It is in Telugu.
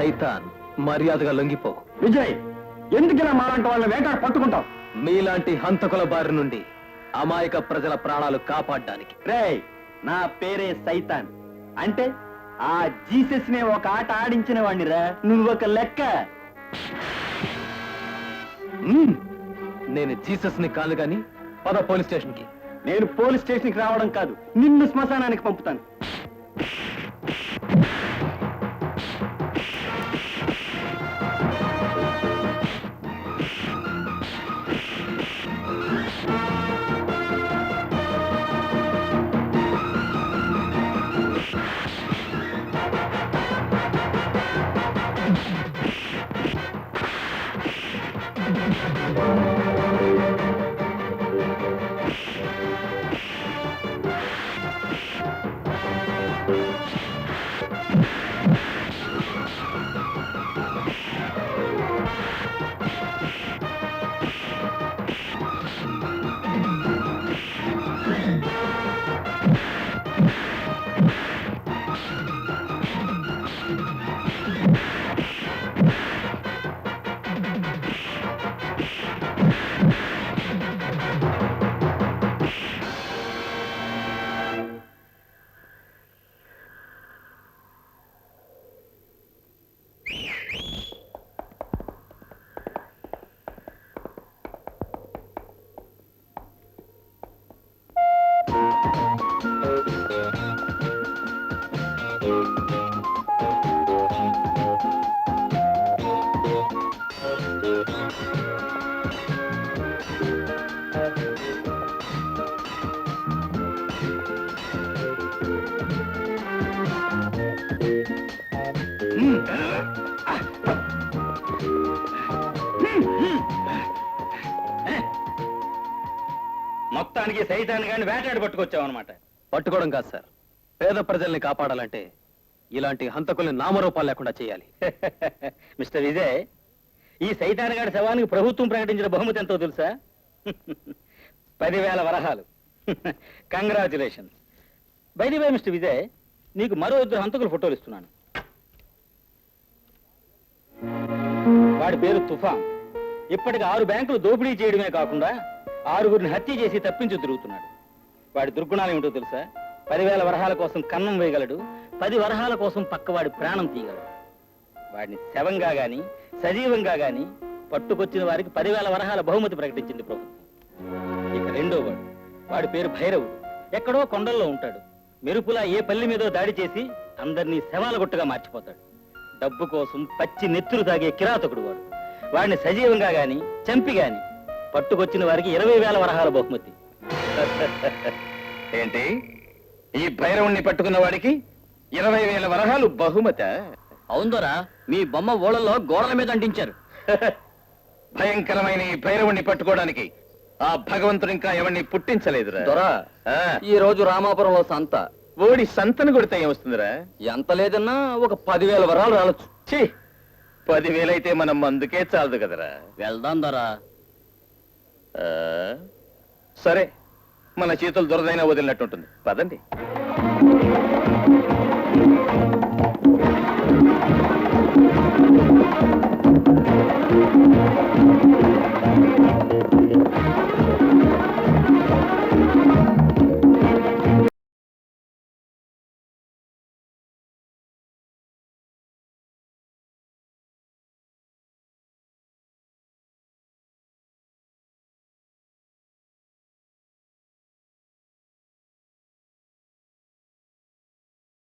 సైతాన్, మర్యాదగా లొంగిపో. విజయ్, ఎందుకు ఇలా మాలాంటి వాళ్ళని వేటాడు పట్టుకుంటావు? మీలాంటి హంతకుల బారి నుండి అమాయక ప్రజల ప్రాణాలు కాపాడడానికి. రేయ్, నా పేరే సైతాన్. అంటే ఆ జీసస్ నే ఒక ఆట ఆడించిన వాణ్ణిరా. నువ్వు ఒక లెక్క. నేను జీసస్ ని కాదు గాని పద పోలీస్ స్టేషన్ కి. నేను పోలీస్ స్టేషన్ కి రావడం కాదు, నిన్ను శ్మశానానికి పంపుతాను. మొత్తానికి సైతాన్ని గాని వేటాడి పట్టుకొచ్చావన్నమాట. పట్టుకోవడం కాదు సార్, పేద ప్రజల్ని కాపాడాలంటే ఇలాంటి హంతకుల్ని నామరూపాలు లేకుండా చేయాలి. మిస్టర్ విజయ్, ఈ సైతాన్ గారి శవానికి ప్రభుత్వం ప్రకటించిన బహుమతి ఎంతో తెలుసా? 10,000 వరహాలు. Congratulations. By the way mister Vijay, నీకు మరో 2 హంతకుల ఫోటోలు ఇస్తున్నాను. వాడి పేరు తుఫాన్. ఇప్పటికి 6 బ్యాంకులు దోపిడీ చేయడమే కాకుండా 6గురిని హత్య చేసి తప్పించు తిరుగుతున్నాడు. వాడి దుర్గుణాలు ఏమిటో తెలుసా? 10,000 వరహాల కోసం కన్నం వేయగలడు, 10 వరహాల కోసం పక్కవాడి ప్రాణం తీయగలడు. వాడిని శవంగా గాని సజీవంగా గాని పట్టుకొచ్చిన వారికి 10,000 వరహాల బహుమతి ప్రకటించింది ప్రభుత్వం. ఇక రెండో వాడి పేరు భైరవుడు. ఎక్కడో కొండల్లో ఉంటాడు. మెరుపులా ఏ పల్లి మీదో దాడి చేసి అందరినీ శవాల గుట్టగా మార్చిపోతాడు. డబ్బు కోసం పచ్చి నెత్తురు తాగే కిరాతకుడు వాడు. వాడిని సజీవంగా గాని చంపి గాని పట్టుకొచ్చిన వారికి 20,000 వరహాల బహుమతి. ఏంటి, ఈ భైరవుణ్ణి పట్టుకున్న వాడికి 20,000 వరహాలు బహుమత? అవుందోరా, మీ బొమ్మ ఓళ్ళలో గోడల మీద అంటించారు. భయంకరమైన ఈ భైరవుణ్ణి పట్టుకోవడానికి ఆ భగవంతుడు ఇంకా ఎవరిని పుట్టించలేదురా. దొరా, ఈ రోజు రామాపురంలో సంత. ఓడి సంతను కొడితే ఏమొస్తుందిరా? ఎంత లేదన్నా ఒక 10,000 వరహాలు రాలొచ్చు. 10,000 అయితే మనం మందుకే చాలదు కదరా. వెళ్దాం దొరా. సరే, మన చేతులు దురదైనా వదిలినట్టుంటుంది. పదండి.